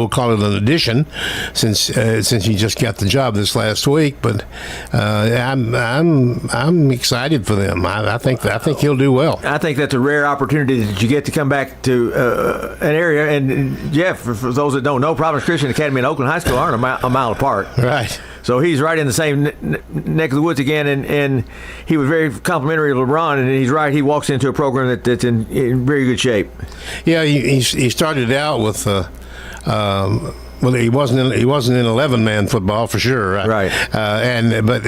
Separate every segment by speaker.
Speaker 1: we'll call it an addition, since he just got the job this last week. But I'm excited for them. I think he'll do well.
Speaker 2: I think that's a rare opportunity that you get to come back to an area. And Jeff, for those that don't know, Providence Christian Academy and Oakland High School aren't a mile apart.
Speaker 1: Right.
Speaker 2: So he's right in the same neck of the woods again, and he was very complimentary of LeBron, and he's right. He walks into a program that's in very good shape. Yeah,
Speaker 1: he started out with well, he wasn't in 11-man football for sure,
Speaker 2: right?
Speaker 1: But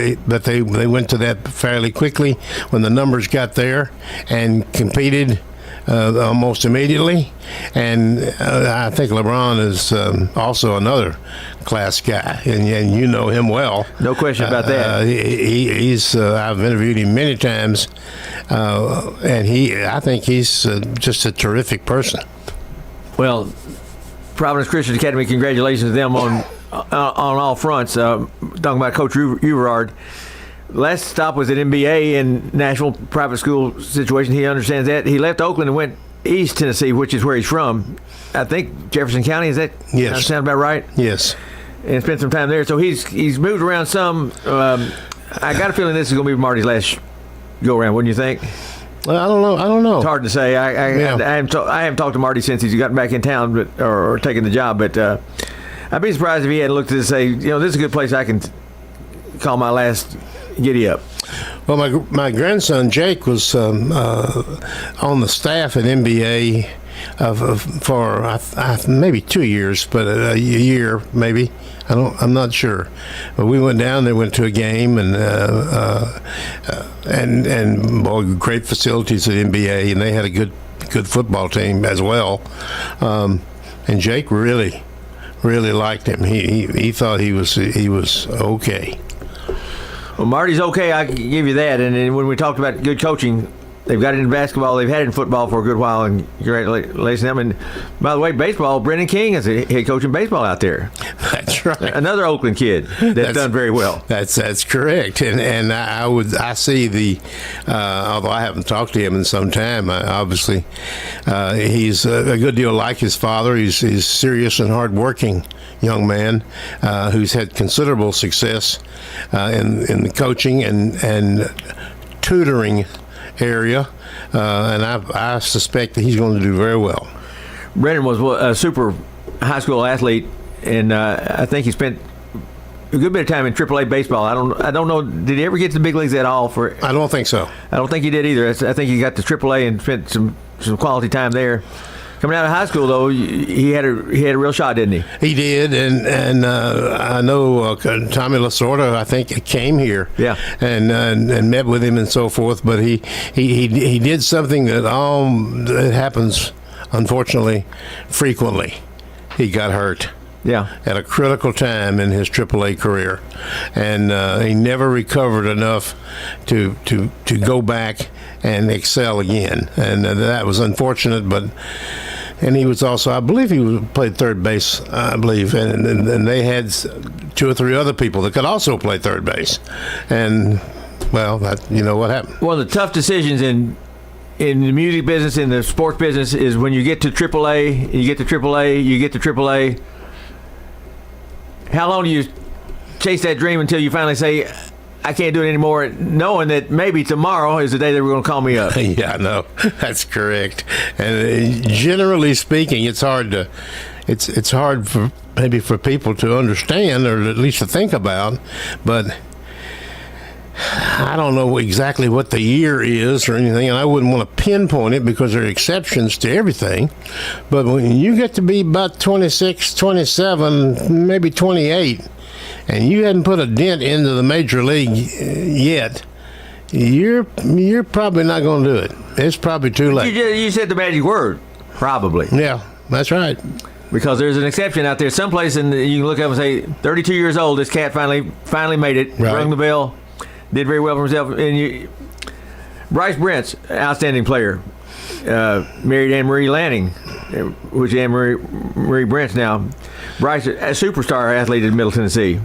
Speaker 1: they went to that fairly quickly when the numbers got there and competed almost immediately. And I think LeBron is also another class guy, and you know him well.
Speaker 2: No question about that.
Speaker 1: He's I've interviewed him many times, and I think he's just a terrific person.
Speaker 2: Well, Providence Christian Academy, congratulations to them on all fronts. Talking about Coach Uverard. Last stop was at NBA in Nashville private school situation. He understands that. He left Oakland and went East Tennessee, which is where he's from. I think Jefferson County. Is that?
Speaker 1: Yes.
Speaker 2: Sound about right?
Speaker 1: Yes.
Speaker 2: And spent some time there. So he's moved around some. I got a feeling this is going to be Marty's last go around. Wouldn't you think?
Speaker 1: Well, I don't know.
Speaker 2: It's hard to say. I haven't talked to Marty since he's gotten back in town, or taken the job. But I'd be surprised if he had looked at it and say, this is a good place I can call my last giddy up.
Speaker 1: Well, my grandson Jake was on the staff at NBA for maybe 2 years, but a year maybe. I'm not sure. But we went down there, went to a game, and boy, great facilities at NBA, and they had a good football team as well. And Jake really liked him. He thought he was okay.
Speaker 2: Well, Marty's okay, I can give you that. And then when we talked about good coaching, they've got it in basketball, they've had it in football for a good while, and congratulations to them. And by the way, baseball, Brendan King is a head coach in baseball out there.
Speaker 1: That's right.
Speaker 2: Another Oakland kid that's done very well.
Speaker 1: That's correct. And I see the although I haven't talked to him in some time, obviously he's a good deal like his father. He's serious and hardworking young man who's had considerable success in the coaching and tutoring area, and I suspect that he's going to do very well.
Speaker 2: Brendan was a super high school athlete, and I think he spent a good bit of time in AAA baseball. I don't know. Did he ever get to the big leagues at all?
Speaker 1: I don't think so.
Speaker 2: I don't think he did either. I think he got to AAA and spent some quality time there. Coming out of high school, though, he had a real shot, didn't he?
Speaker 1: He did, and I know Tommy Lasorda, I think, came here, and met with him and so forth. But he did something that happens, unfortunately, frequently. He got hurt.
Speaker 2: Yeah.
Speaker 1: At a critical time in his AAA career, and he never recovered enough to go back and excel again, and that was unfortunate. And he was also, I believe, played third base. I believe, and they had 2 or 3 other people that could also play third base, and well, you know what happened.
Speaker 2: One of the tough decisions in the music business, in the sports business, is when you get to AAA, you get to AAA. How long do you chase that dream until you finally say, I can't do it anymore, knowing that maybe tomorrow is the day they were going to call me up?
Speaker 1: Yeah, no, that's correct. And generally speaking, it's hard for people to understand, or at least to think about, but I don't know exactly what the year is or anything, and I wouldn't want to pinpoint it because there are exceptions to everything. But when you get to be about 26, 27, maybe 28, and you hadn't put a dent into the major league yet, you're probably not going to do it. It's probably too late.
Speaker 2: You said the magic word, probably.
Speaker 1: Yeah, that's right.
Speaker 2: Because there's an exception out there. Someplace, and you can look up and say, 32 years old, this cat finally made it,
Speaker 1: right.
Speaker 2: Rung the bell. Did very well for himself. And Bryce Brent's outstanding player, married Anne-Marie Lanning, which is Anne-Marie Brent's now. Bryce, a superstar athlete in Middle Tennessee.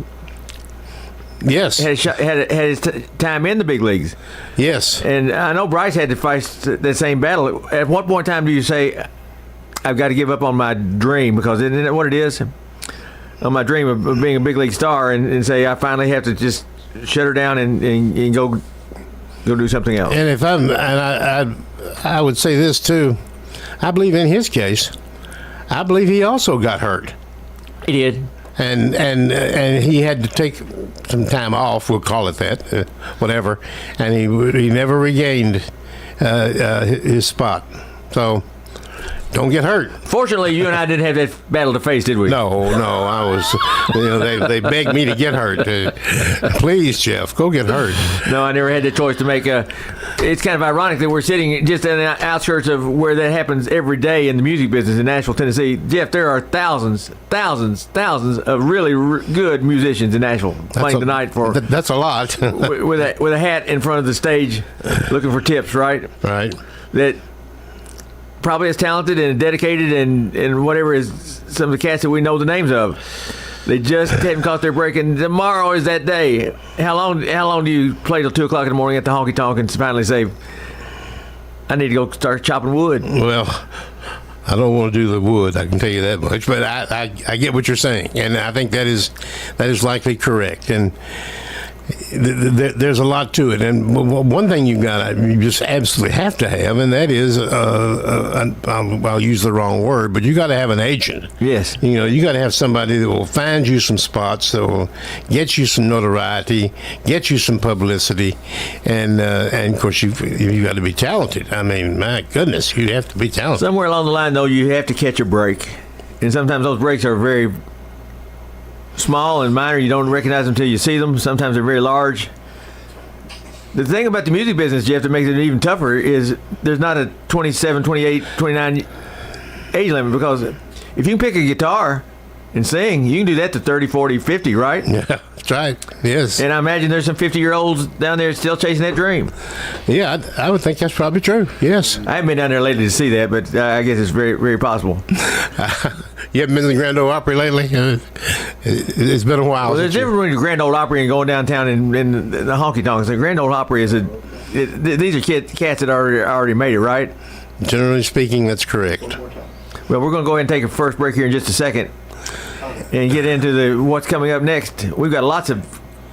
Speaker 1: Yes.
Speaker 2: Had his time in the big leagues.
Speaker 1: Yes.
Speaker 2: And I know Bryce had to fight that same battle. At what point in time do you say, I've got to give up on my dream, because isn't that what it is? On my dream of being a big league star, and say I finally have to just shut her down and go do something else.
Speaker 1: And if I would say this too, I believe in his case, I believe he also got hurt.
Speaker 2: He did.
Speaker 1: And he had to take some time off, we'll call it that, whatever, and he never regained his spot. So don't get hurt.
Speaker 2: Fortunately, you and I didn't have that battle to face, did we?
Speaker 1: No, I was. They begged me to get hurt. Please, Jeff, go get hurt.
Speaker 2: No, I never had the choice to make It's kind of ironic that we're sitting just in the outskirts of where that happens every day in the music business in Nashville, Tennessee. Jeff, there are thousands of really good musicians in Nashville playing tonight for.
Speaker 1: That's a lot.
Speaker 2: with a hat in front of the stage, looking for tips, right?
Speaker 1: Right.
Speaker 2: That. Probably as talented and dedicated and whatever is some of the cats that we know the names of. They just hadn't caught their break, and tomorrow is that day. How long do you play till 2 o'clock in the morning at the honky tonk and finally say, I need to go start chopping wood?
Speaker 1: Well, I don't want to do the wood, I can tell you that much, but I get what you're saying, and I think that is likely correct. And there's a lot to it, and one thing you just absolutely have to have, and that is I'll use the wrong word, but you got to have an agent.
Speaker 2: Yes.
Speaker 1: You got to have somebody that will find you some spots, that will get you some notoriety, get you some publicity, and of course you got to be talented. I mean, my goodness, you have to be talented.
Speaker 2: Somewhere along the line, though, you have to catch a break, and sometimes those breaks are very small and minor. You don't recognize them until you see them. Sometimes they're very large. The thing about the music business, Jeff, that makes it even tougher is there's not a 27, 28, 29 age limit, because if you can pick a guitar and sing, you can do that to 30, 40, 50, right?
Speaker 1: Yeah, that's right. Yes.
Speaker 2: And I imagine there's some 50-year-olds down there still chasing that dream.
Speaker 1: Yeah, I would think that's probably true. Yes.
Speaker 2: I haven't been down there lately to see that, but I guess it's very, very possible.
Speaker 1: You haven't been to the Grand Ole Opry lately? It's been a while.
Speaker 2: Well, there's a difference between the Grand Ole Opry and going downtown and the honky tonks. The Grand Ole Opry is these are cats that already made it, right?
Speaker 1: Generally speaking, that's correct.
Speaker 2: Well, we're going to go ahead and take a first break here in just a second and get into what's coming up next. We've got lots of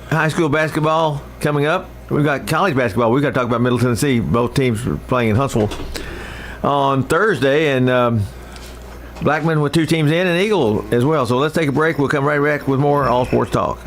Speaker 2: high school basketball coming up. We've got college basketball. We've got to talk about Middle Tennessee. Both teams are playing in Huntsville on Thursday, and Blackman with 2 teams in, and Eagle as well. So let's take a break. We'll come right back with more All Sports Talk.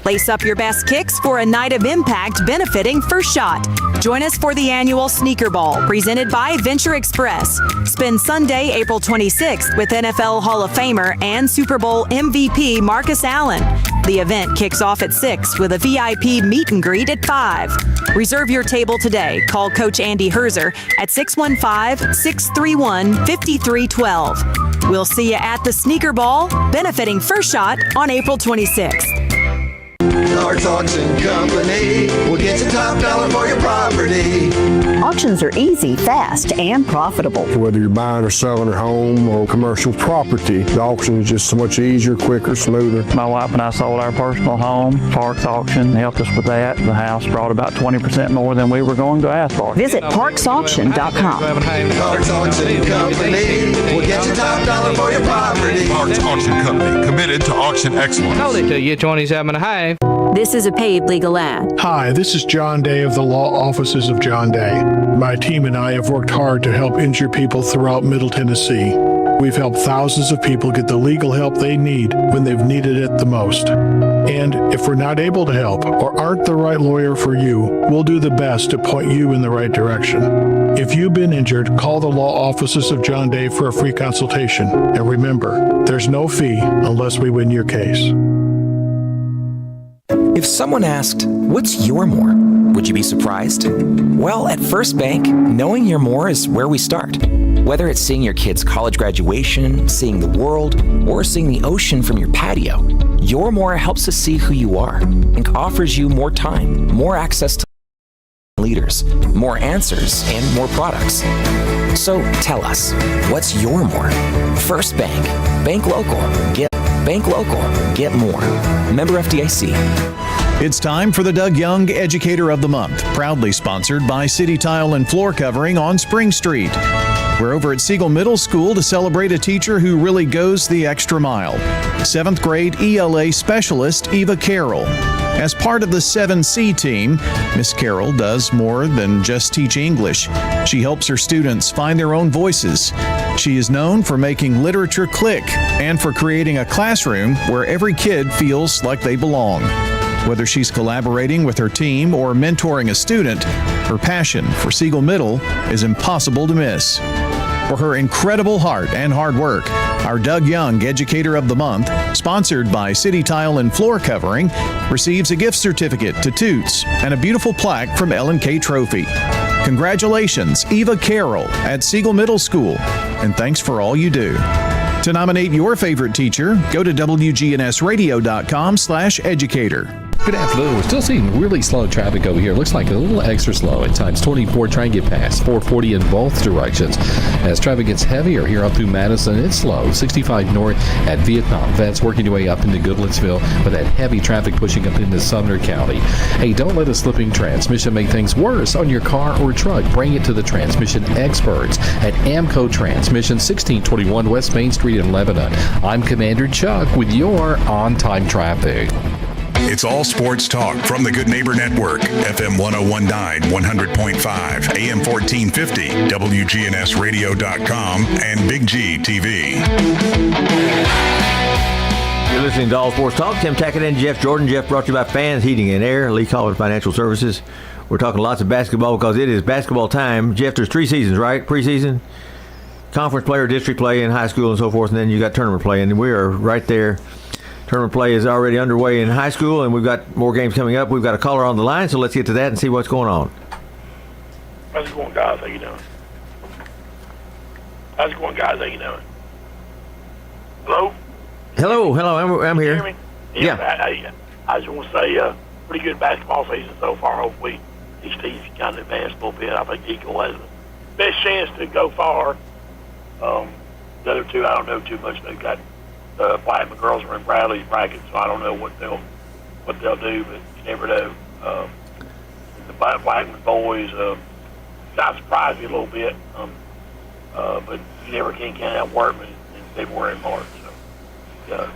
Speaker 3: Lace up your best kicks for a night of impact benefiting First Shot. Join us for the annual Sneaker Ball presented by Venture Express. Spend Sunday, April 26th with NFL Hall of Famer and Super Bowl MVP Marcus Allen. The event kicks off at 6 with a VIP meet and greet at 5. Reserve your table today. Call Coach Andy Herzer at 615-631-5312. We'll see you at the Sneaker Ball benefiting First Shot on April 26th.
Speaker 4: Clark's Auction Company will get you top dollar for your property.
Speaker 5: Auctions are easy, fast, and profitable.
Speaker 6: Whether you're buying or selling a home or commercial property, the auction is just so much easier, quicker, smoother.
Speaker 7: My wife and I sold our personal home. Parks Auction helped us with that. The house brought about 20% more than we were going to ask for.
Speaker 5: Visit parksauction.com.
Speaker 4: Clark's Auction Company will get you top dollar for your property.
Speaker 8: Clark's Auction Company, committed to auction excellence.
Speaker 9: Told it to you, 27.5.
Speaker 3: This is a paid legal ad.
Speaker 10: Hi, this is John Day of the Law Offices of John Day. My team and I have worked hard to help injured people throughout Middle Tennessee. We've helped thousands of people get the legal help they need when they've needed it the most. And if we're not able to help or aren't the right lawyer for you, we'll do the best to point you in the right direction. If you've been injured, call the Law Offices of John Day for a free consultation. And remember, there's no fee unless we win your case.
Speaker 11: If someone asked, what's your more? Would you be surprised? Well, at First Bank, knowing your more is where we start. Whether it's seeing your kid's college graduation, seeing the world, or seeing the ocean from your patio, your more helps us see who you are and offers you more time, more access to leaders, more answers, and more products. So tell us, what's your more? First Bank. Bank local. Get more. Member FDIC.
Speaker 12: It's time for the Doug Young Educator of the Month, proudly sponsored by City Tile and Floor Covering on Spring Street. We're over at Siegel Middle School to celebrate a teacher who really goes the extra mile. 7th grade ELA specialist Eva Carroll. As part of the 7C team, Miss Carroll does more than just teach English. She helps her students find their own voices. She is known for making literature click and for creating a classroom where every kid feels like they belong. Whether she's collaborating with her team or mentoring a student, her passion for Siegel Middle is impossible to miss. For her incredible heart and hard work, our Doug Young Educator of the Month, sponsored by City Tile and Floor Covering, receives a gift certificate to Toots and a beautiful plaque from L&K Trophy. Congratulations, Eva Carroll at Siegel Middle School, and thanks for all you do. To nominate your favorite teacher, go to wgnsradio.com/educator.
Speaker 13: Good afternoon. We're still seeing really slow traffic over here. Looks like a little extra slow at times. 24 trying to get past. 440 in both directions. As traffic gets heavier here up through Madison, it's slow. 65 north at Vietnam. That's working your way up into Goodlettsville with that heavy traffic pushing up into Sumner County. Hey, don't let a slipping transmission make things worse on your car or truck. Bring it to the transmission experts at Amco Transmission, 1621 West Main Street in Lebanon. I'm Commander Chuck with your on-time traffic.
Speaker 14: It's all sports talk from the Good Neighbor Network, FM 1019, 100.5, AM 1450, wgnsradio.com, and Big G TV.
Speaker 2: You're listening to All Sports Talk. Tim Tackett and Jeff Jordan. Jeff brought to you by Fans Heating and Air, Lee Collins Financial Services. We're talking lots of basketball because it is basketball time. Jeff, there's 3 seasons, right? Preseason, conference play or district play in high school and so forth, and then you got tournament play, and we are right there. Tournament play is already underway in high school, and we've got more games coming up. We've got a caller on the line, so let's get to that and see what's going on.
Speaker 15: How's it going, guys? How you doing? How's it going, guys? How you doing? Hello?
Speaker 2: Hello, I'm here.
Speaker 15: Can you hear me? Yeah. I just want to say pretty good basketball season so far. Hopefully these teams can kind of advance a little bit. I think Eagle has the best chance to go far. The other two, I don't know too much. They've got Blackman girls are in Bradley's bracket, so I don't know what they'll do, but you never know. The Blackman boys got surprised me a little bit, but you never can count out Workman in February and March. So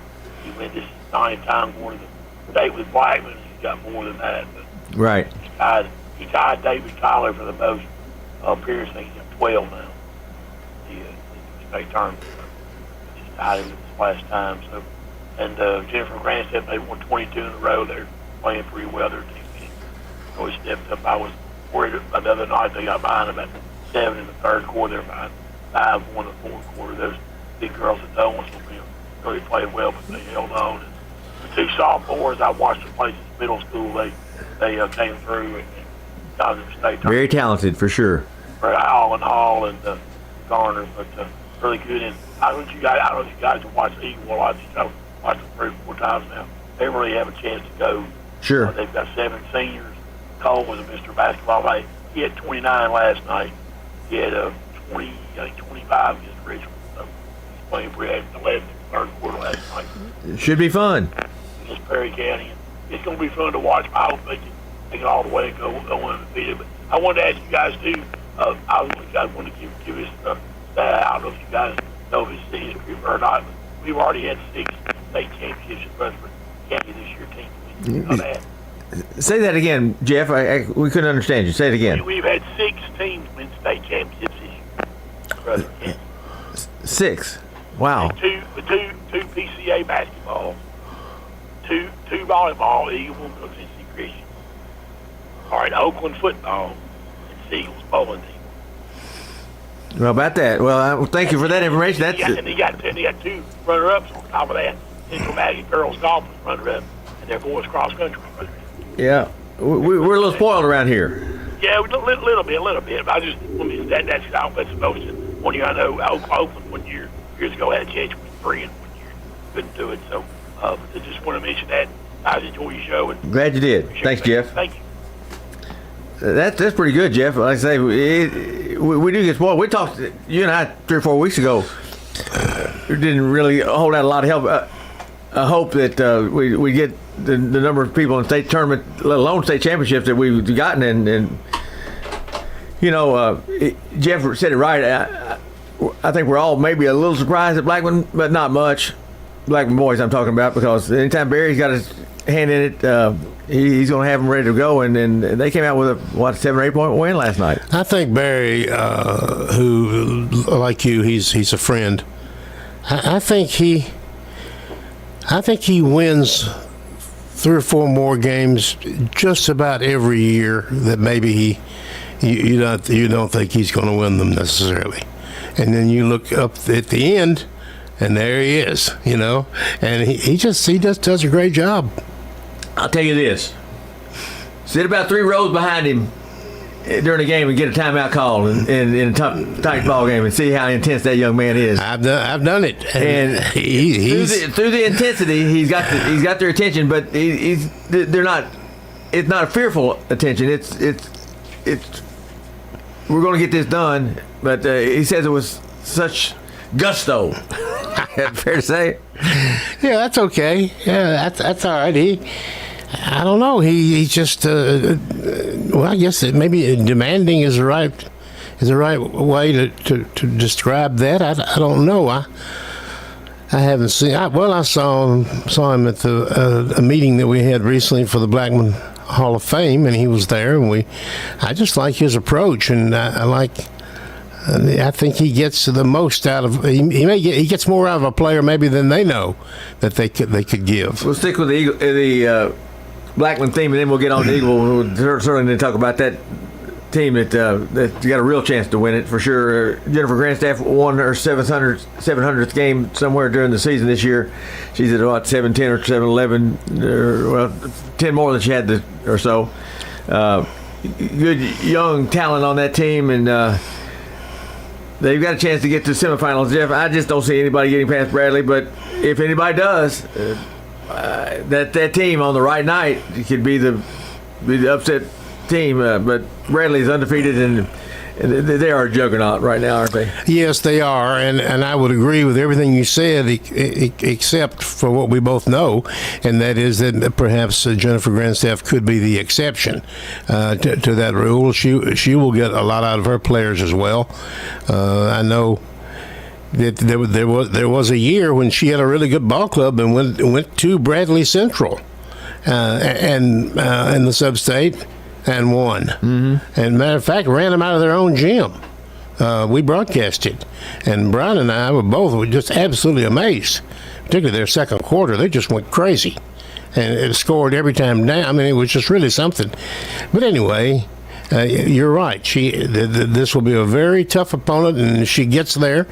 Speaker 15: he went this 9th time going to the date with Blackman. He's got more than that. But
Speaker 2: right.
Speaker 15: He tied David Tyler for the most appearances. I think he's got 12 now. The state tournament. Just tied him last time. So, and Jennifer Grandstep, they won 22 in a row. They're playing pretty well. Their team really stepped up. I was worried another night they got behind about 7 in the third quarter. They're behind 5-1 in the fourth quarter. Those big girls at Owensville really played well, but they held on. And the 2 sophomores, I watched them play since middle school. They came through and got them state.
Speaker 2: Very talented for sure.
Speaker 15: Hall and Garner, but really good. And I don't know if you guys have watched the Eagle. I've watched them 3 or 4 times now. They really have a chance to go.
Speaker 2: Sure.
Speaker 15: They've got 7 seniors. Cole was a Mr. Basketball. He had 29 last night. He had 25 against Richmond. So he's playing pretty at 11 in the third quarter last night.
Speaker 2: It should be fun.
Speaker 15: Against Perry County. And it's going to be fun to watch. I hope they can take it all the way and go undefeated. But I wanted to ask you guys too. I wanted to give us that. I don't know if you guys know if it's history or not. But we've already had 6 state championships in Rutherford County this year.
Speaker 2: Say that again, Jeff. We couldn't understand you. Say it again.
Speaker 15: We've had 6 teams win state championships this year. Rutherford County.
Speaker 2: 6. Wow.
Speaker 15: 2 PCA basketball, 2 volleyball, Eagle and Tennessee Christian. All right, Oakland football, and Seagul's bowling team.
Speaker 2: Well, about that. Well, thank you for that information.
Speaker 15: And they got 2 runner-ups on top of that. Central Valley girls golf was runner-up, and their boys cross country runner-up.
Speaker 2: Yeah, we're a little spoiled around here.
Speaker 15: Yeah, a little bit. But I just that's how that's supposed to. 1 year I know Oakland 1 year years ago had a chance to win 3, and 1 year couldn't do it. So, I just want to mention that. I enjoy your show. And
Speaker 2: glad you did. Thanks, Jeff.
Speaker 15: Thank you.
Speaker 2: That's pretty good, Jeff. Like I say, we do get spoiled. We talked, you and I, 3 or 4 weeks ago. We didn't really hold out a lot of help. I hope that we get the number of people in state tournament, let alone state championships that we've gotten. And you know, Jeff said it right. I think we're all maybe a little surprised at Blackman, but not much. Blackman boys I'm talking about, because anytime Barry's got his hand in it, he's going to have them ready to go. And they came out with a 7 or 8 point win last night.
Speaker 1: I think Barry, who like you, he's a friend. I think he wins 3 or 4 more games just about every year that maybe you don't think he's going to win them necessarily. And then you look up at the end, and there he is, and he just does a great job.
Speaker 2: I'll tell you this: sit about 3 rows behind him during the game and get a timeout call in a tight ball game and see how intense that young man is.
Speaker 1: I've done it,
Speaker 2: and through the intensity, he's got their attention, but they're not. It's not a fearful attention. It's we're going to get this done. But he says it was such gusto. Fair to say?
Speaker 1: Yeah, that's okay. Yeah, that's all right. I don't know. He's just well, I guess maybe demanding is the right way to describe that. I don't know. I haven't seen. I saw him at a meeting that we had recently for the Blackman Hall of Fame, and he was there, and I just like his approach, and I think he gets the most out of. He gets more out of a player maybe than they know that they could give.
Speaker 2: We'll stick with the Blackman theme, and then we'll get on to Eagle. We'll certainly talk about that team that got a real chance to win it for sure. Jennifer Grandstaff won her 700th game somewhere during the season this year. She's at about 710 or 711, 10 more than she had or so. Good young talent on that team, and they've got a chance to get to the semifinals. Jeff, I just don't see anybody getting past Bradley, but if anybody does, that team on the right night could be the upset team. But Bradley's undefeated, and they are a juggernaut right now, aren't they?
Speaker 1: Yes, they are, and I would agree with everything you said, except for what we both know, and that is that perhaps Jennifer Grandstaff could be the exception to that rule. She will get a lot out of her players as well. I know that there was a year when she had a really good ball club and went to Bradley Central and in the sub-state. And won. Mm-hmm. And matter of fact, ran them out of their own gym. We broadcasted, and Brian and I were just absolutely amazed. Particularly their second quarter, they just went crazy, and it scored every time down. I mean, it was just really something. But anyway, you're right. This will be a very tough opponent, and if she gets there,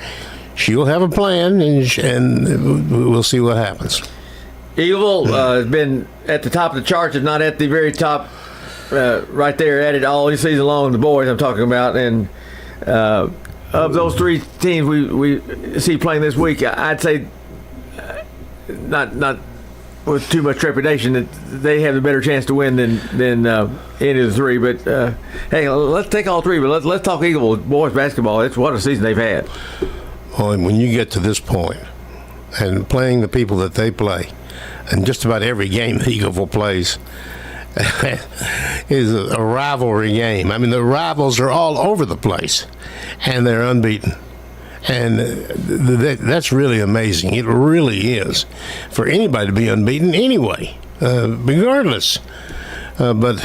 Speaker 1: she'll have a plan, and we'll see what happens.
Speaker 2: Eagleville has been at the top of the charts, if not at the very top. Right there at it all season long, the boys I'm talking about, and of those 3 teams we see playing this week, I'd say not with too much trepidation that they have a better chance to win than any of the 3. But hey, let's take all 3. But let's talk Eagleville boys basketball. It's what a season they've had.
Speaker 1: Well, and when you get to this point and playing the people that they play, and just about every game that Eagleville plays is a rivalry game. I mean, the rivals are all over the place, and they're unbeaten. And that's really amazing. It really is. For anybody to be unbeaten anyway, regardless. But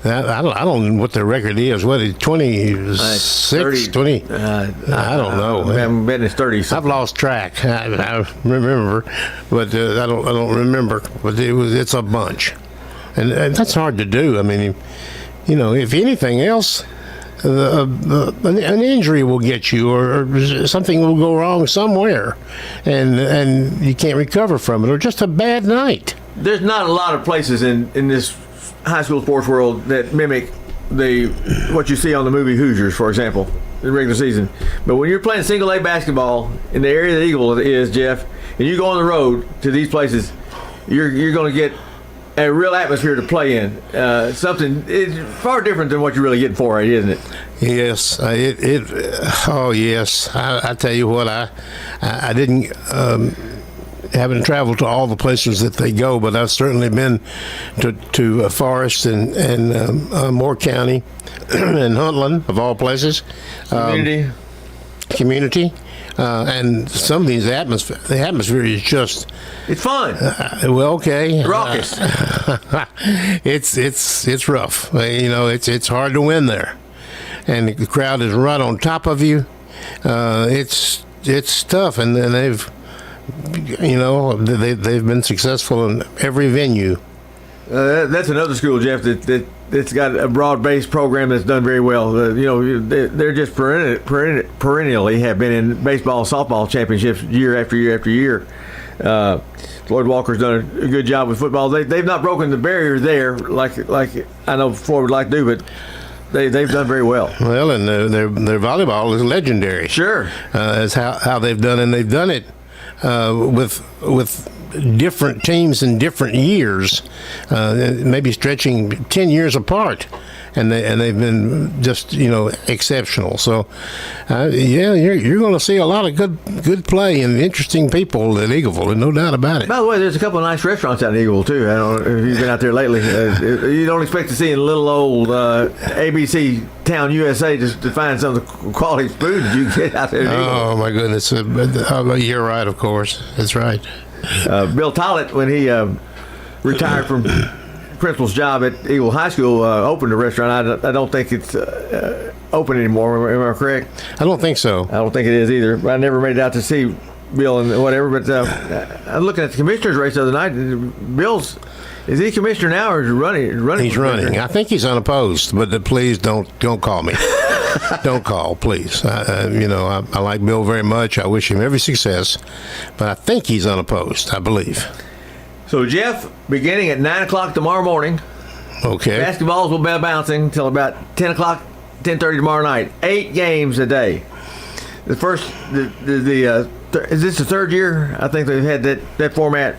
Speaker 1: I don't know what their record is. What is 26, 20? I don't know.
Speaker 2: I haven't been in 30.
Speaker 1: I've lost track. I remember, but I don't remember. But it's a bunch. And that's hard to do. I mean, if anything else, an injury will get you, or something will go wrong somewhere, and you can't recover from it, or just a bad night.
Speaker 2: There's not a lot of places in this high school sports world that mimic what you see on the movie Hoosiers, for example, in the regular season. But when you're playing single A basketball in the area that Eagle is, Jeff, and you go on the road to these places, you're going to get a real atmosphere to play in. Something it's far different than what you're really getting for it, isn't it?
Speaker 1: Yes. Oh, yes. I tell you what, I didn't haven't traveled to all the places that they go, but I've certainly been to Forest and Moore County and Huntland, of all places.
Speaker 2: Community.
Speaker 1: community, and some of these the atmosphere is just.
Speaker 2: It's fun.
Speaker 1: Well, okay.
Speaker 2: Raucous.
Speaker 1: It's rough. It's hard to win there, and the crowd is right on top of you. It's tough, and they've been successful in every venue.
Speaker 2: That's another school, Jeff, that's got a broad-based program that's done very well. They're just perennially have been in baseball and softball championships year after year after year. Lloyd Walker's done a good job with football. They've not broken the barrier there like I know Floyd would like to do, but they've done very well.
Speaker 1: Well, and their volleyball is legendary.
Speaker 2: Sure,
Speaker 1: as how they've done, and they've done it with different teams in different years, maybe stretching 10 years apart, and they've been just exceptional. So you're going to see a lot of good play and interesting people at Eagleville, and no doubt about it.
Speaker 2: By the way, there's a couple of nice restaurants out in Eagleville too. I don't know if you've been out there lately. You don't expect to see in little old ABC Town USA just to find some of the quality food that you get out there in Eagleville.
Speaker 1: Oh my goodness, you're right, of course, that's right.
Speaker 2: Bill Tollett, when he retired from principal's job at Eagle High School, opened a restaurant. I don't think it's open anymore. Am I correct?
Speaker 1: I don't think so.
Speaker 2: I don't think it is either. I never made it out to see Bill and whatever. But I'm looking at the commissioner's race the other night. Is he commissioner now or is he running?
Speaker 1: He's running. I think he's unopposed. But please don't call me. Don't call, please. I like Bill very much. I wish him every success, but I think he's unopposed, I believe.
Speaker 2: So, Jeff, beginning at 9 o'clock tomorrow morning,
Speaker 1: okay,
Speaker 2: basketballs will be bouncing until about 10 o'clock, 10:30 tomorrow night. 8 games a day. The first, is this the third year? I think they've had that format.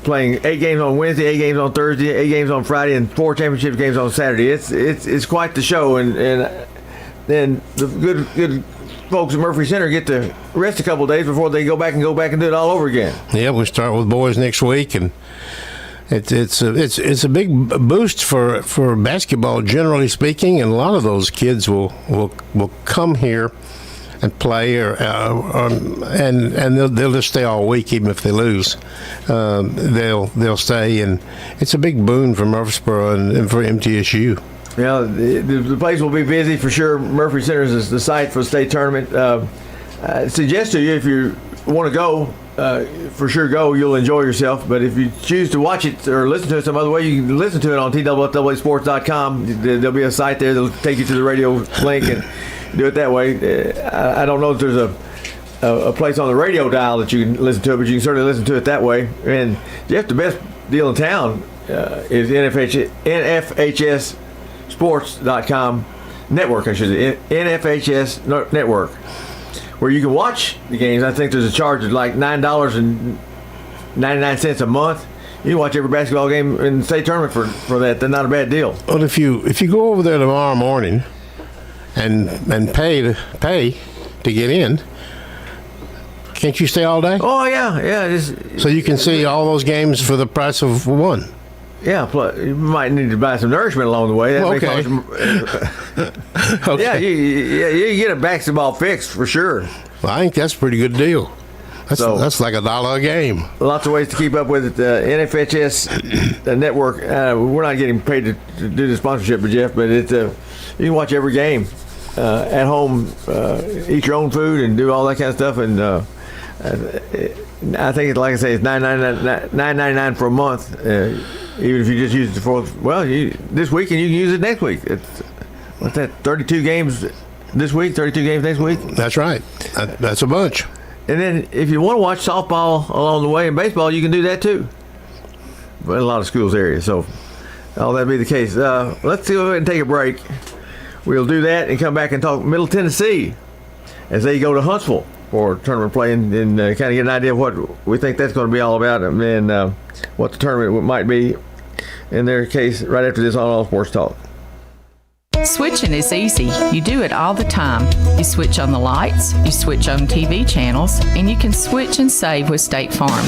Speaker 2: Playing 8 games on Wednesday, 8 games on Thursday, 8 games on Friday, and 4 championship games on Saturday. It's quite the show, and then the good folks at Murphy Center get to rest a couple of days before they go back and do it all over again.
Speaker 1: Yeah, we start with boys next week, and it's a big boost for basketball, generally speaking, and a lot of those kids will come here and play, and they'll just stay all week, even if they lose. They'll stay, and it's a big boon for Murfreesboro and for MTSU.
Speaker 2: Yeah, the place will be busy for sure. Murphy Center is the site for the state tournament. I suggest to you, if you want to go, for sure go. You'll enjoy yourself. But if you choose to watch it or listen to it some other way, you can listen to it on www.sports.com. There'll be a site there that'll take you to the radio link and do it that way. I don't know if there's a place on the radio dial that you can listen to it, but you can certainly listen to it that way. And Jeff, the best deal in town is NFHSsports.com network, I should say. NFHS network, where you can watch the games. I think there's a charge of like $9.99 a month. You can watch every basketball game in the state tournament for that. That's not a bad deal.
Speaker 1: Well, if you go over there tomorrow morning and pay to get in, can't you stay all day?
Speaker 2: Oh yeah.
Speaker 1: So you can see all those games for the price of one.
Speaker 2: Yeah, plus you might need to buy some nourishment along the way. That
Speaker 1: okay. Okay.
Speaker 2: Yeah, you get a basketball fix for sure.
Speaker 1: Well, I think that's a pretty good deal. That's like $1 a game.
Speaker 2: Lots of ways to keep up with it. NFHS network. We're not getting paid to do the sponsorship, Jeff, but you can watch every game at home, eat your own food, and do all that kind of stuff. And I think, like I say, it's $9.99 for a month. Even if you just use it for this week, and you can use it next week. What's that? 32 games this week, 32 games next week.
Speaker 1: That's right. That's a bunch.
Speaker 2: And then if you want to watch softball along the way and baseball, you can do that too. But in a lot of schools area, so all that be the case. Let's go ahead and take a break. We'll do that and come back and talk Middle Tennessee as they go to Huntsville for tournament play and kind of get an idea of what we think that's going to be all about, and then what the tournament might be in their case right after this on All Sports Talk.
Speaker 16: Switching is easy. You do it all the time. You switch on the lights, you switch on TV channels, and you can switch and save with State Farm.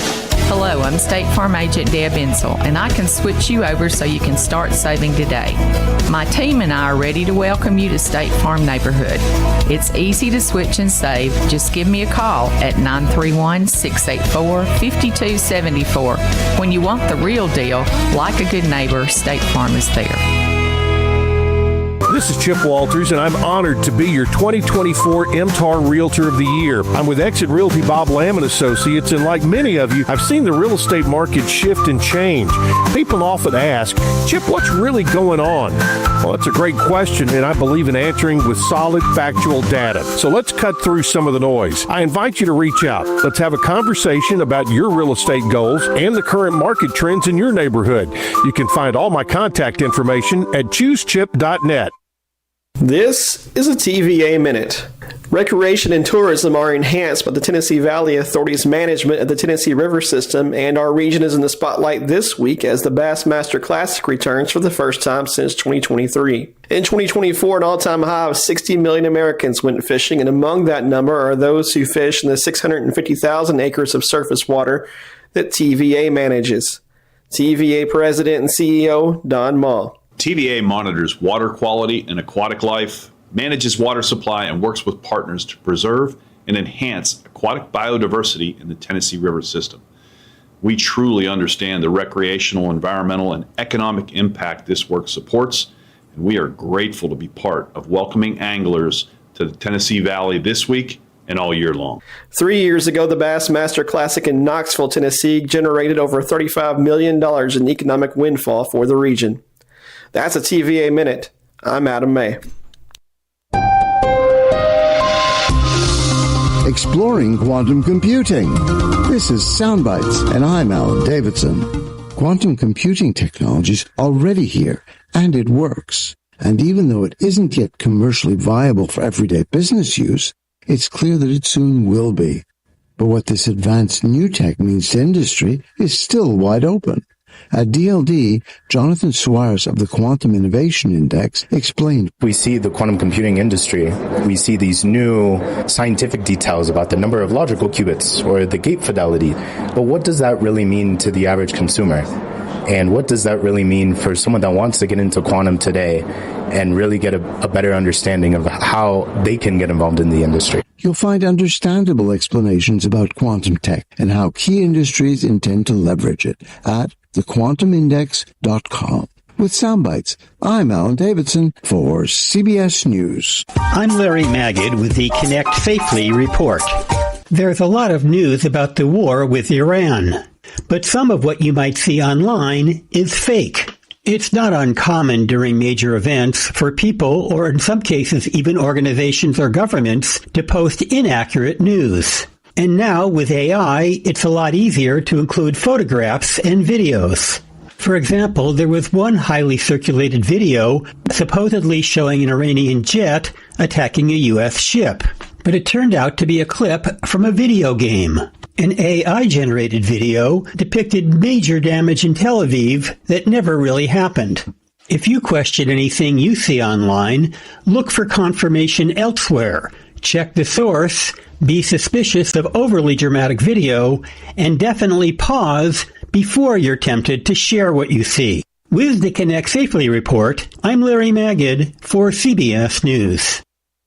Speaker 16: Hello, I'm State Farm Agent Deb Insel, and I can switch you over so you can start saving today. My team and I are ready to welcome you to State Farm Neighborhood. It's easy to switch and save. Just give me a call at 931-684-5274. When you want the real deal, like a good neighbor, State Farm is there.
Speaker 17: This is Chip Walters, and I'm honored to be your 2024 MTAR Realtor of the Year. I'm with Exit Realty Bob Lamb & Associates, and like many of you, I've seen the real estate market shift and change. People often ask, Chip, what's really going on? Well, that's a great question, and I believe in answering with solid, factual data. So let's cut through some of the noise. I invite you to reach out. Let's have a conversation about your real estate goals and the current market trends in your neighborhood. You can find all my contact information at choosechip.net.
Speaker 18: This is a TVA Minute. Recreation and tourism are enhanced by the Tennessee Valley Authority's management of the Tennessee River system, and our region is in the spotlight this week as the Bassmaster Classic returns for the first time since 2023. In 2024, an all-time high of 60 million Americans went fishing, and among that number are those who fish in the 650,000 acres of surface water that TVA manages. TVA President and CEO Don Maw.
Speaker 19: TVA monitors water quality and aquatic life, manages water supply, and works with partners to preserve and enhance aquatic biodiversity in the Tennessee River system. We truly understand the recreational, environmental, and economic impact this work supports, and we are grateful to be part of welcoming anglers to the Tennessee Valley this week and all year long.
Speaker 18: 3 years ago, the Bassmaster Classic in Knoxville, Tennessee generated over $35 million in economic windfall for the region. That's a TVA Minute. I'm Adam May.
Speaker 20: Exploring quantum computing. This is Soundbites, and I'm Alan Davidson. Quantum computing technology is already here, and it works. And even though it isn't yet commercially viable for everyday business use, it's clear that it soon will be. But what this advanced new tech means to industry is still wide open. At DLD, Jonathan Suarez of the Quantum Innovation Index explained.
Speaker 21: We see the quantum computing industry. We see these new scientific details about the number of logical qubits or the gate fidelity. But what does that really mean to the average consumer? And what does that really mean for someone that wants to get into quantum today and really get a better understanding of how they can get involved in the industry?
Speaker 20: You'll find understandable explanations about quantum tech and how key industries intend to leverage it at thequantumindex.com. With Soundbites, I'm Alan Davidson for CBS News.
Speaker 22: I'm Larry Magid with the Connect Safely report. There's a lot of news about the war with Iran, but some of what you might see online is fake. It's not uncommon during major events for people, or in some cases even organizations or governments, to post inaccurate news. And now, with AI, it's a lot easier to include photographs and videos. For example, there was one highly circulated video supposedly showing an Iranian jet attacking a U.S. ship. But it turned out to be a clip from a video game. An AI-generated video depicted major damage in Tel Aviv that never really happened. If you question anything you see online, look for confirmation elsewhere. Check the source, be suspicious of overly dramatic video, and definitely pause before you're tempted to share what you see. With the Connect Safely report, I'm Larry Magid for CBS News.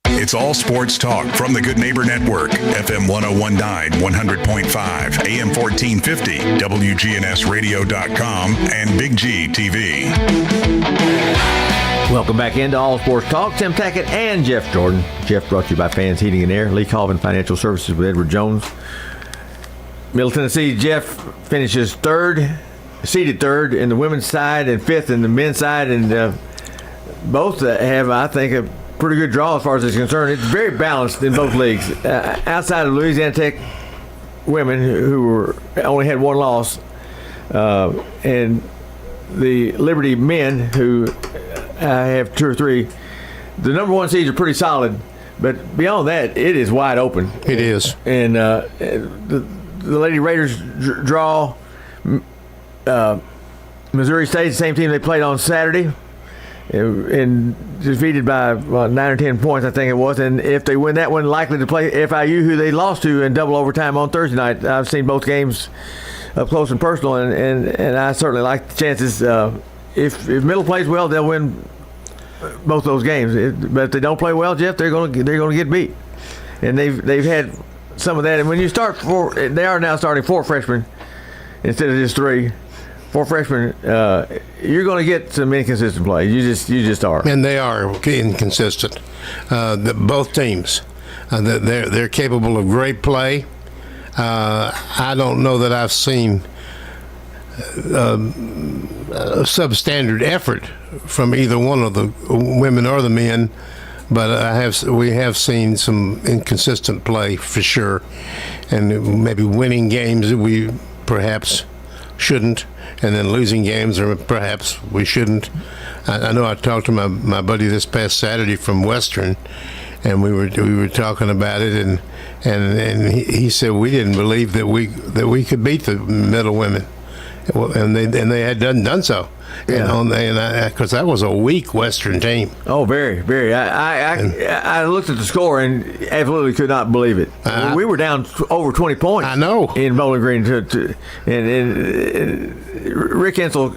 Speaker 14: It's all sports talk from the Good Neighbor Network, FM 1019, 100.5, AM 1450, wgnsradio.com, and Big G TV.
Speaker 2: Welcome back into All Sports Talk. Tim Tackett and Jeff Jordan. Jeff brought to you by Fans Heating and Air, Lee Colvin Financial Services with Edward Jones. Middle Tennessee, Jeff finishes seated third in the women's side and fifth in the men's side, and both have, I think, a pretty good draw as far as it's concerned. It's very balanced in both leagues. Outside of Louisiana Tech women, who only had one loss, and the Liberty men, who have two or three, the number one seeds are pretty solid. But beyond that, it is wide open.
Speaker 1: It is.
Speaker 2: And the Lady Raiders draw Missouri State, the same team they played on Saturday. and defeated by 9 or 10 points, I think it was. And if they win that one, likely to play FIU, who they lost to in double overtime on Thursday night. I've seen both games up close and personal, and I certainly like the chances. If Middle plays well, they'll win both those games. But if they don't play well, Jeff, they're going to get beat. And they've had some of that. And when you start they are now starting 4 freshmen instead of just 3. 4 freshmen, you're going to get some inconsistent play. You just are.
Speaker 1: And they are inconsistent. Both teams, they're capable of great play. I don't know that I've seen substandard effort from either one of the women or the men, but we have seen some inconsistent play for sure, and maybe winning games that we perhaps shouldn't, and then losing games or perhaps we shouldn't. I know I talked to my buddy this past Saturday from Western, and we were talking about it, and he said we didn't believe that we could beat the Middle women, and they had done so.
Speaker 2: Yeah.
Speaker 1: Because that was a weak Western team.
Speaker 2: Oh, very, very. I looked at the score and absolutely could not believe it. We were down over 20 points.
Speaker 1: I know.
Speaker 2: In Bowling Green, and Rick Hensel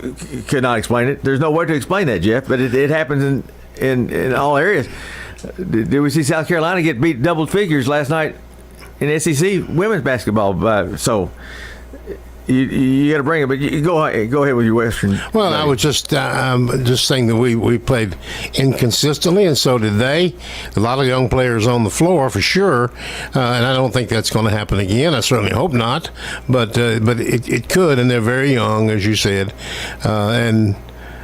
Speaker 2: could not explain it. There's no way to explain that, Jeff. But it happens in all areas. Did we see South Carolina get beat double figures last night in SEC women's basketball? So. You got to bring it, but you go ahead with your Western.
Speaker 1: Well, I was just saying that we played inconsistently, and so did they. A lot of young players on the floor for sure, and I don't think that's going to happen again. I certainly hope not, but it could, and they're very young, as you said, and.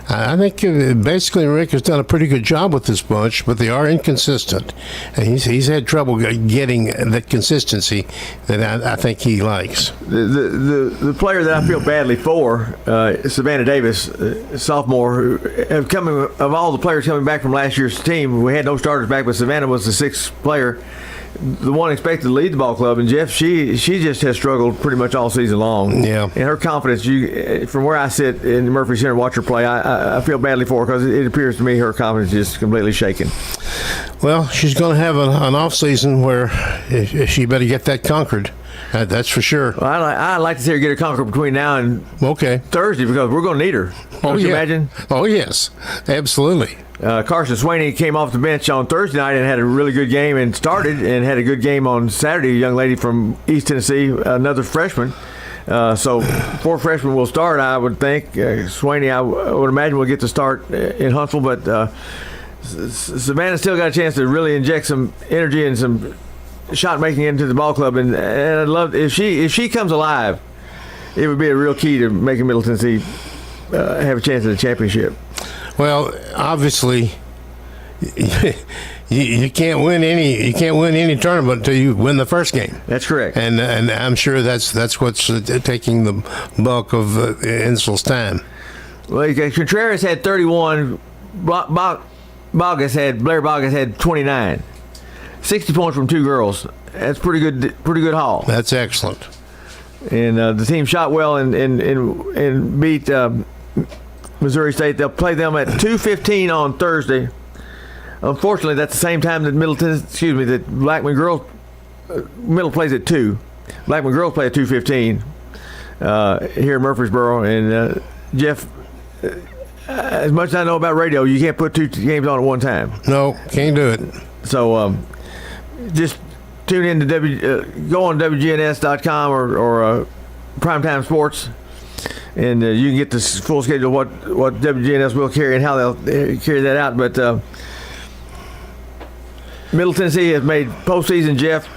Speaker 1: I think basically Rick has done a pretty good job with this bunch, but they are inconsistent. And he's had trouble getting that consistency that I think he likes.
Speaker 2: The player that I feel badly for, Savannah Davis, sophomore, who have of all the players coming back from last year's team, we had no starters back, but Savannah was the 6th player. The one expected to lead the ball club, and Jeff, she just has struggled pretty much all season long.
Speaker 1: Yeah,
Speaker 2: and her confidence, from where I sit in Murphy Center, watch her play, I feel badly for her because it appears to me her confidence is completely shaken.
Speaker 1: Well, she's going to have an off season where she better get that conquered. That's for sure.
Speaker 2: Well, I'd like to see her get it conquered between now and Thursday because we're going to need her. Don't you imagine?
Speaker 1: Oh yes, absolutely.
Speaker 2: Carson Swaney came off the bench on Thursday night and had a really good game and started and had a good game on Saturday. A young lady from East Tennessee, another freshman. So 4 freshmen will start, I would think. Swaney, I would imagine, will get to start in Huntsville, but Savannah still got a chance to really inject some energy and some shot making into the ball club. And I'd love if she comes alive, it would be a real key to making Middle Tennessee have a chance at the championship.
Speaker 1: Well, obviously, you can't win any tournament until you win the first game.
Speaker 2: That's correct.
Speaker 1: And I'm sure that's what's taking the bulk of Hensel's time.
Speaker 2: Well, Contreras had 31. Blair Bogus had 29. 60 points from 2 girls. That's pretty good haul.
Speaker 1: That's excellent.
Speaker 2: And the team shot well and beat Missouri State. They'll play them at 2:15 on Thursday. Unfortunately, that's the same time that Blackman girls Middle plays at 2. Blackman girls play at 2:15 here in Murfreesboro. And Jeff, as much as I know about radio, you can't put 2 games on at one time.
Speaker 1: No, can't do it.
Speaker 2: So just tune in to go on WGNS.com or Primetime Sports. And you can get the full schedule of what WGNS will carry and how they'll carry that out. But Middle Tennessee has made postseason, Jeff,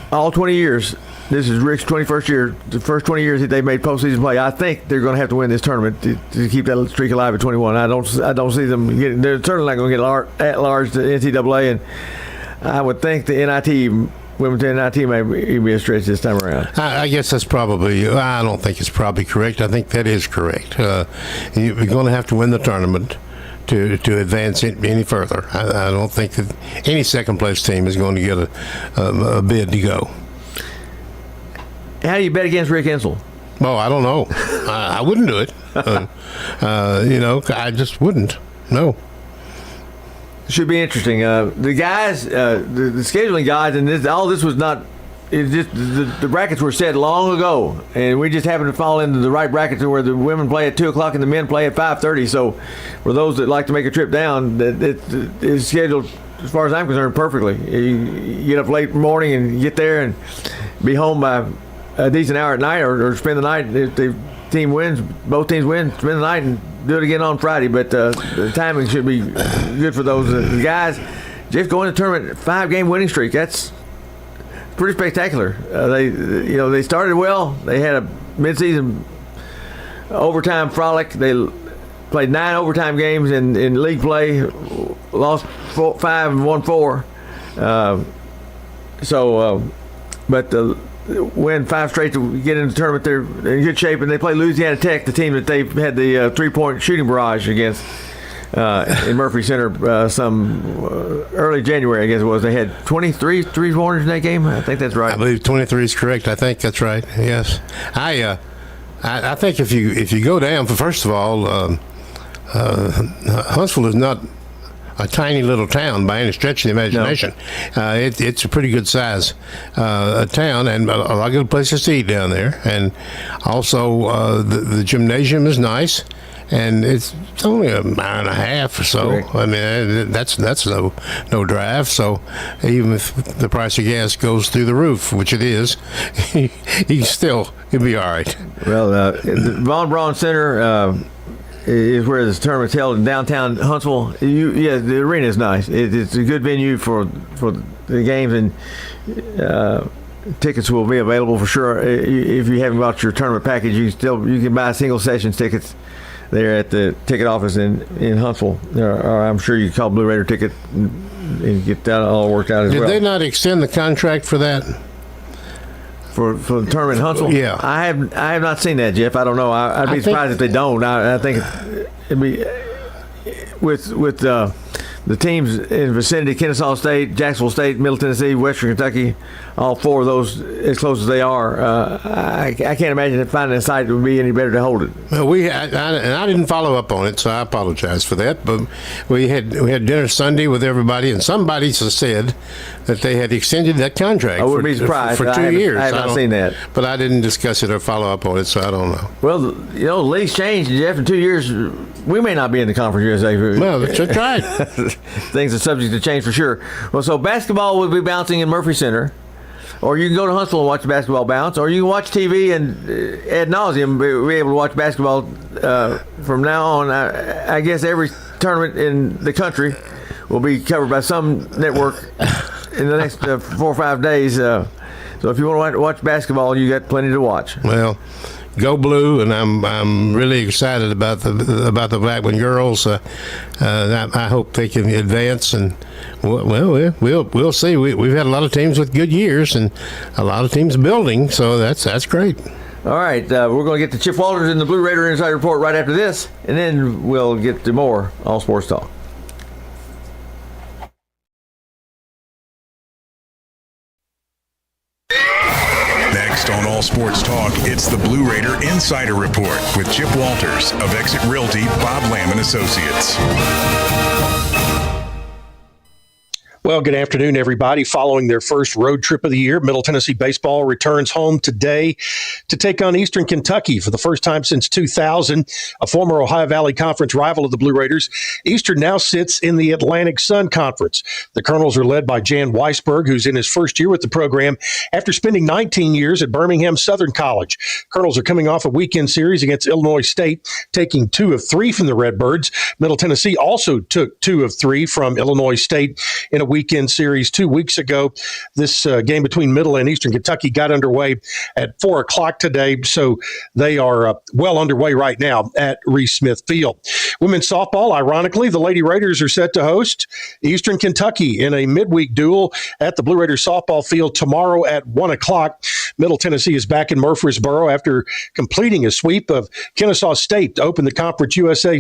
Speaker 2: all 20 years. This is Rick's 21st year. The first 20 years that they've made postseason play. I think they're going to have to win this tournament to keep that streak alive at 21. I don't see them getting. They're certainly not going to get at large to NCAA, and I would think the NIT. Wilmington NIT may be a stretch this time around.
Speaker 1: I guess that's probably. I don't think it's probably correct. I think that is correct. You're going to have to win the tournament to advance it any further. I don't think that any second place team is going to get a bid to go.
Speaker 2: How do you bet against Rick Hensel?
Speaker 1: Oh, I don't know. I wouldn't do it. I just wouldn't. No.
Speaker 2: Should be interesting. The guys, the scheduling guys, and this was not. It's just the brackets were set long ago, and we just happened to fall into the right brackets where the women play at 2:00 and the men play at 5:30. So, for those that like to make a trip down, it's scheduled, as far as I'm concerned, perfectly. You get up late morning and get there and be home by a decent hour at night, or spend the night. If the team wins, both teams win, spend the night and do it again on Friday. But the timing should be good for those guys. Just going to the tournament, 5-game winning streak. That's pretty spectacular. They started well. They had a midseason overtime frolic. They played 9 overtime games in league play. Lost 5 and won 4. But win 5 straight to get into the tournament. They're in good shape, and they play Louisiana Tech, the team that they've had the 3-point shooting barrage against in Murphy Center some early January, I guess it was. They had 23 three-pointers in that game. I think that's right.
Speaker 1: I believe 23 is correct. I think that's right. Yes. I think if you go down, first of all, Huntsville is not a tiny little town by any stretch of the imagination. No. It's a pretty good size town, and a lot of good places to eat down there. And also, the gymnasium is nice, and it's only a mile and a half or so. Correct. I mean, that's no drive. So even if the price of gas goes through the roof, which it is, you'll be all right.
Speaker 2: Well, the Von Braun Center is where this tournament's held in downtown Huntsville. The arena is nice. It's a good venue for the games, and tickets will be available for sure. If you haven't bought your tournament package, you can buy single sessions tickets there at the ticket office in Huntsville. Or I'm sure you can call Blue Raider Ticket and get that all worked out as well.
Speaker 1: Did they not extend the contract for that?
Speaker 2: For the tournament in Huntsville?
Speaker 1: Yeah.
Speaker 2: I have not seen that, Jeff. I don't know. I'd be surprised if they don't. I think it'd be with the teams in the vicinity, Kennesaw State, Jacksonville State, Middle Tennessee, Western Kentucky, all 4 of those as close as they are. I can't imagine that finding a site would be any better to hold it.
Speaker 1: Well, I didn't follow up on it, so I apologize for that. But we had dinner Sunday with everybody, and somebody said that they had extended that contract.
Speaker 2: I wouldn't be surprised
Speaker 1: for 2 years.
Speaker 2: I have not seen that,
Speaker 1: but I didn't discuss it or follow up on it, so I don't know.
Speaker 2: Well, the league's changed, and after 2 years, we may not be in the Conference USA.
Speaker 1: Well, that's right.
Speaker 2: Things are subject to change for sure. Well, so basketball will be bouncing in Murphy Center, or you can go to Huntsville and watch the basketball bounce, or you can watch TV and ad nauseum be able to watch basketball from now on. I guess every tournament in the country will be covered by some network in the next 4 or 5 days. So if you want to watch basketball, you got plenty to watch.
Speaker 1: Well, go Blue, and I'm really excited about the Blackman girls. I hope they can advance, and we'll see. We've had a lot of teams with good years, and a lot of teams building, so that's great.
Speaker 2: All right, we're going to get to Chip Walters in the Blue Raider Inside Report right after this, and then we'll get to more All Sports Talk.
Speaker 14: On All Sports Talk, it's the Blue Raider Insider Report with Chip Walters of Exit Realty, Bob Lamb & Associates.
Speaker 17: Well, good afternoon, everybody. Following their first road trip of the year, Middle Tennessee baseball returns home today to take on Eastern Kentucky for the first time since 2000, a former Ohio Valley Conference rival of the Blue Raiders. Eastern now sits in the Atlantic Sun Conference. The Colonels are led by Jan Weisberg, who's in his first year with the program after spending 19 years at Birmingham Southern College. Colonels are coming off a weekend series against Illinois State, taking 2 of 3 from the Redbirds. Middle Tennessee also took 2 of 3 from Illinois State in a weekend series 2 weeks ago. This game between Middle and Eastern Kentucky got underway at 4 o'clock today, so they are well underway right now at Reese Smith Field. Women's softball, ironically, the Lady Raiders are set to host Eastern Kentucky in a midweek duel at the Blue Raiders softball field tomorrow at 1 o'clock. Middle Tennessee is back in Murfreesboro after completing a sweep of Kennesaw State to open the Conference USA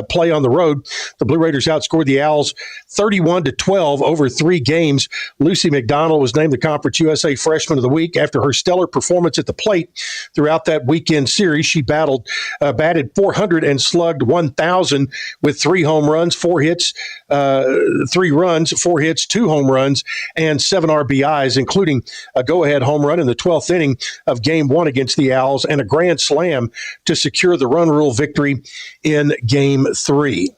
Speaker 17: play on the road. The Blue Raiders outscored the Owls 31-12 over over 3 games. Lucy McDonald was named the Conference USA Freshman of the Week after her stellar performance at the plate throughout that weekend series. She batted 400 and slugged 1,000 with 3 home runs, 4 hits, 3 runs, 4 hits, 2 home runs, and 7 RBIs, including a go-ahead home run in the 12th inning of Game 1 against the Owls and a grand slam to secure the run rule victory in Game 3.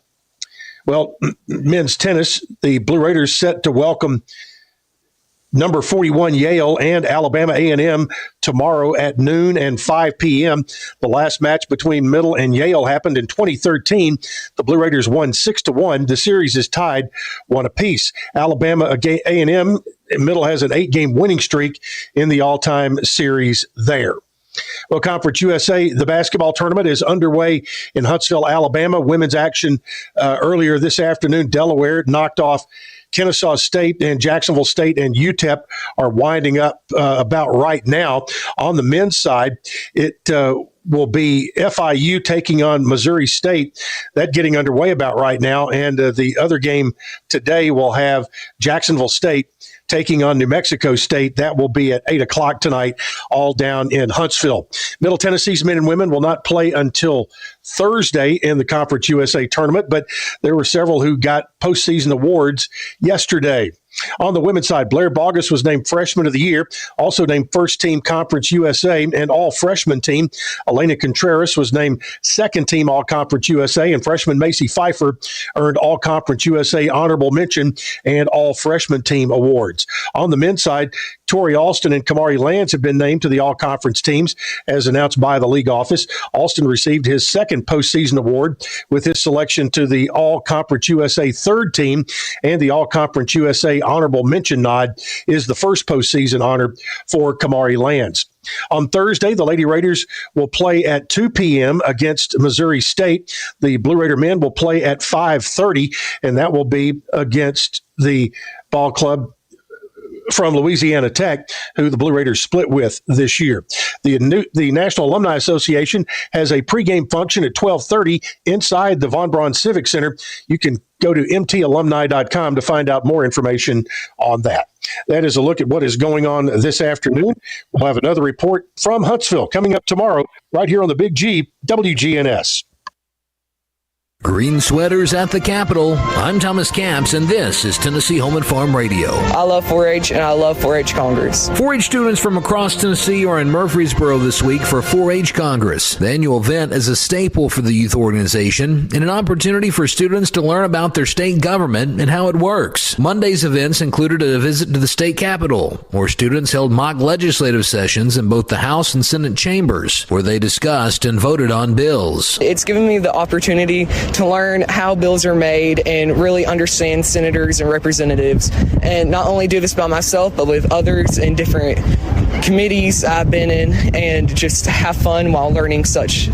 Speaker 17: Well, men's tennis, the Blue Raiders set to welcome number 41 Yale and Alabama A&M tomorrow at noon and 5 p.m. The last match between Middle and Yale happened in 2013. The Blue Raiders won 6-1. The series is tied 1 apiece. Alabama A&M, Middle has an 8-game winning streak in the all-time series there. Well, Conference USA, the basketball tournament is underway in Huntsville, Alabama. Women's action earlier this afternoon. Delaware knocked off Kennesaw State, and Jacksonville State and UTEP are winding up about right now. On the men's side, it will be FIU taking on Missouri State. That getting underway about right now. And the other game today will have Jacksonville State taking on New Mexico State. That will be at 8 o'clock tonight, all down in Huntsville. Middle Tennessee's men and women will not play until Thursday in the Conference USA tournament, but there were several who got postseason awards yesterday. On the women's side, Blair Bogus was named Freshman of the Year, also named First Team Conference USA and All-Freshman Team. Elena Contreras was named Second Team All-Conference USA, and freshman Macy Pfeiffer earned All-Conference USA Honorable Mention and All-Freshman Team awards. On the men's side, Tori Alston and Kamari Lance have been named to the All-Conference teams, as announced by the league office. Alston received his second postseason award with his selection to the All-Conference USA Third Team, and the All-Conference USA Honorable Mention nod is the first postseason honor for Kamari Lance. On Thursday, the Lady Raiders will play at 2 p.m. against Missouri State. The Blue Raider men will play at 5:30, and that will be against the ball club from Louisiana Tech, who the Blue Raiders split with this year. The National Alumni Association has a pregame function at 12:30 inside the Von Braun Civic Center. You can go to mtalumni.com to find out more information on that. That is a look at what is going on this afternoon. We'll have another report from Huntsville coming up tomorrow right here on the Big G, WGNS.
Speaker 6: Green sweaters at the Capitol. I'm Thomas Capps, and this is Tennessee Home and Farm Radio.
Speaker 7: I love 4-H, and I love 4-H Congress.
Speaker 6: 4-H students from across Tennessee are in Murfreesboro this week for 4-H Congress. The annual event is a staple for the youth organization and an opportunity for students to learn about their state government and how it works. Monday's events included a visit to the state capitol, where students held mock legislative sessions in both the House and Senate chambers, where they discussed and voted on bills.
Speaker 7: It's given me the opportunity to learn how bills are made and really understand senators and representatives, and not only do this by myself but with others in different committees I've been in, and just have fun while learning such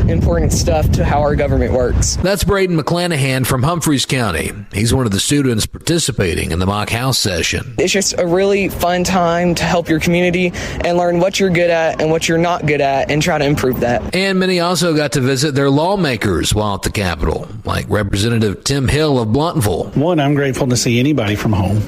Speaker 7: important stuff to how our government works.
Speaker 6: That's Braden McClanahan from Humphreys County. He's one of the students participating in the mock house session.
Speaker 7: It's just a really fun time to help your community and learn what you're good at and what you're not good at and try to improve that.
Speaker 6: And many also got to visit their lawmakers while at the Capitol, like Representative Tim Hill of Blountville.
Speaker 23: One, I'm grateful to see anybody from home,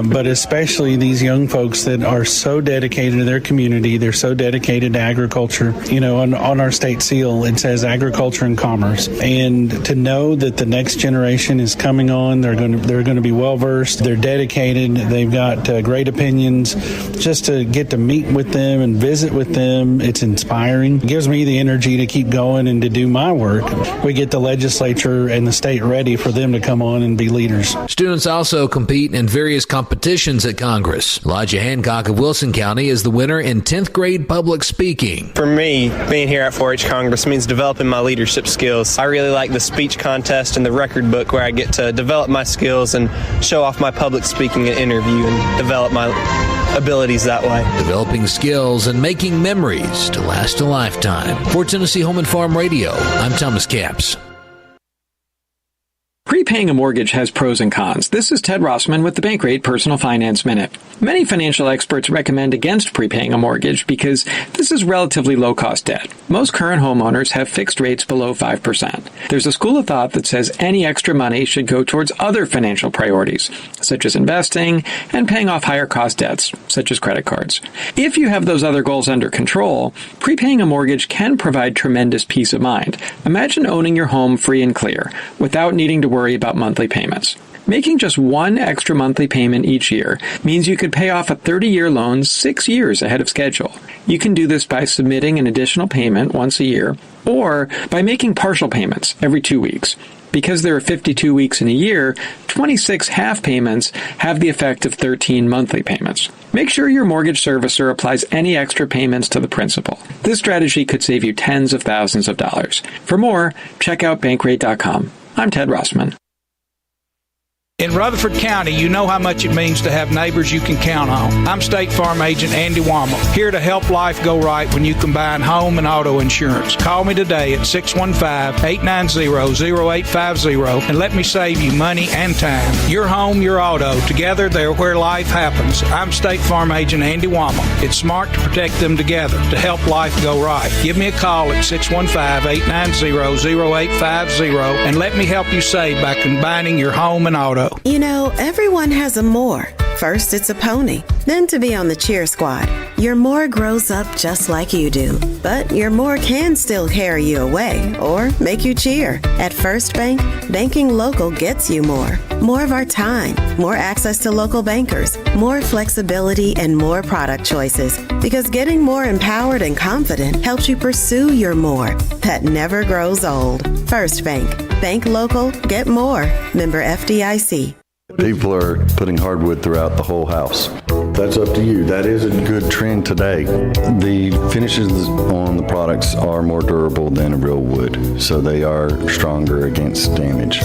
Speaker 23: but especially these young folks that are so dedicated to their community. They're so dedicated to agriculture. You know, on our state seal, it says agriculture and commerce. And to know that the next generation is coming on, they're going to be well versed. They're dedicated. They've got great opinions. Just to get to meet with them and visit with them, it's inspiring. It gives me the energy to keep going and to do my work. We get the legislature and the state ready for them to come on and be leaders.
Speaker 6: Students also compete in various competitions at Congress. Elijah Hancock of Wilson County is the winner in 10th grade public speaking.
Speaker 24: For me, being here at 4-H Congress means developing my leadership skills. I really like the speech contest and the record book, where I get to develop my skills and show off my public speaking and interview and develop my abilities that way.
Speaker 6: Developing skills and making memories to last a lifetime. For Tennessee Home and Farm Radio, I'm Thomas Capps.
Speaker 4: Prepaying a mortgage has pros and cons. This is Ted Rossman with the Bankrate Personal Finance Minute. Many financial experts recommend against prepaying a mortgage because this is relatively low-cost debt. Most current homeowners have fixed rates below 5%. There's a school of thought that says any extra money should go towards other financial priorities, such as investing and paying off higher-cost debts, such as credit cards. If you have those other goals under control, prepaying a mortgage can provide tremendous peace of mind. Imagine owning your home free and clear, without needing to worry about monthly payments. Making just one extra monthly payment each year means you could pay off a 30-year loan 6 years ahead of schedule. You can do this by submitting an additional payment once a year or by making partial payments every 2 weeks. Because there are 52 weeks in a year, 26 half payments have the effect of 13 monthly payments. Make sure your mortgage servicer applies any extra payments to the principal. This strategy could save you tens of thousands of dollars. For more, check out Bankrate.com. I'm Ted Rossman.
Speaker 5: In Rutherford County, you know how much it means to have neighbors you can count on. I'm State Farm Agent Andy Wommel, here to help life go right when you combine home and auto insurance. Call me today at 615-890-0850 and let me save you money and time. Your home, your auto, together they're where life happens. I'm State Farm Agent Andy Wommel. It's smart to protect them together to help life go right. Give me a call at 615-890-0850 and let me help you save by combining your home and auto.
Speaker 8: You know, everyone has a more. First, it's a pony. Then to be on the cheer squad. Your more grows up just like you do. But your more can still carry you away or make you cheer. At First Bank, banking local gets you more. More of our time, more access to local bankers, more flexibility, and more product choices. Because getting more empowered and confident helps you pursue your more that never grows old. First Bank. Bank local, get more. Member FDIC.
Speaker 9: People are putting hardwood throughout the whole house. That's up to you. That is a good trend today. The finishes on the products are more durable than a real wood, so they are stronger against damage.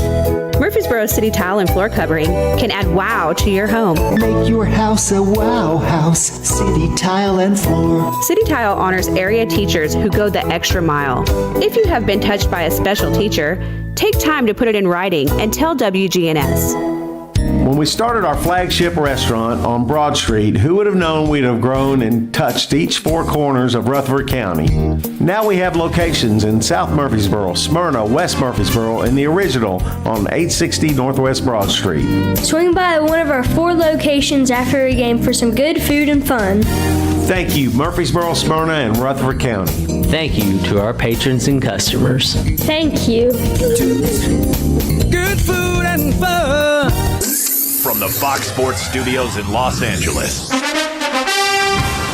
Speaker 25: Murfreesboro City Tile and Floor Covering can add wow to your home.
Speaker 26: Make your house a wow house. City Tile and Floor.
Speaker 25: City Tile honors area teachers who go the extra mile. If you have been touched by a special teacher, take time to put it in writing and tell WGNS.
Speaker 27: When we started our flagship restaurant on Broad Street, who would have known we'd have grown and touched each four corners of Rutherford County? Now we have locations in South Murfreesboro, Smyrna, West Murfreesboro, and the original on 860 Northwest Broad Street.
Speaker 28: Swing by one of our 4 locations after a game for some good food and fun.
Speaker 27: Thank you, Murfreesboro, Smyrna, and Rutherford County.
Speaker 29: Thank you to our patrons and customers.
Speaker 28: Thank you.
Speaker 30: Good food and fun. From the Fox Sports Studios in Los Angeles,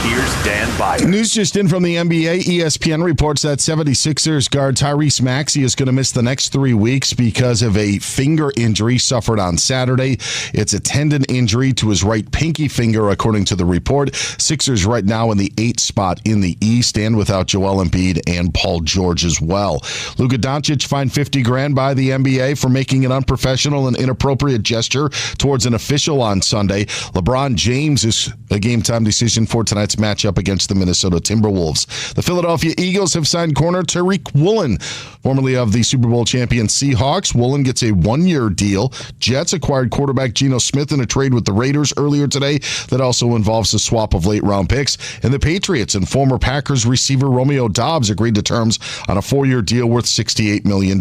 Speaker 30: here's Dan Byer.
Speaker 31: News just in from the NBA. ESPN reports that 76ers guard Tyrese Maxey is going to miss the next 3 weeks because of a finger injury suffered on Saturday. It's a tendon injury to his right pinky finger, according to the report. Sixers right now in the 8th spot in the East and without Joel Embiid and Paul George as well. Luka Doncic fined $50,000 by the NBA for making an unprofessional and inappropriate gesture towards an official on Sunday. LeBron James is a game-time decision for tonight's matchup against the Minnesota Timberwolves. The Philadelphia Eagles have signed corner Tariq Woolen, formerly of the Super Bowl champion Seahawks. Woolen gets a 1-year deal. Jets acquired quarterback Geno Smith in a trade with the Raiders earlier today that also involves a swap of late-round picks. And the Patriots and former Packers receiver Romeo Doubs agreed to terms on a 4-year deal worth $68 million.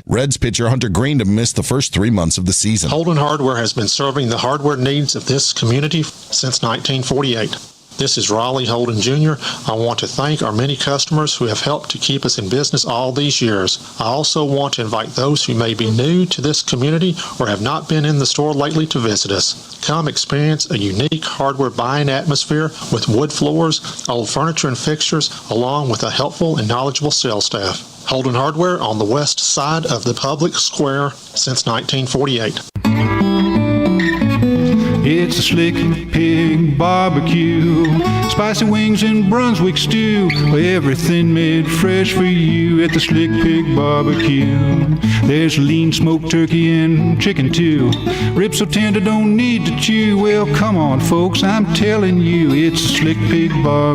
Speaker 31: Reds pitcher Hunter Green to miss the first 3 months of the season.
Speaker 32: Holden Hardware has been serving the hardware needs of this community since 1948. This is Raleigh Holden Jr. I want to thank our many customers who have helped to keep us in business all these years. I also want to invite those who may be new to this community or have not been in the store lately to visit us. Come experience a unique hardware buying atmosphere with wood floors, old furniture and fixtures, along with a helpful and knowledgeable sales staff. Holden Hardware on the west side of the public square since 1948.
Speaker 33: It's a Slick Pig barbecue, spicy wings and Brunswick stew, everything made fresh for you at the Slick Pig barbecue. There's lean smoked turkey and chicken too, ribs so tender don't need to chew. Well, come on folks, I'm telling you, it's a Slick Pig barbecue.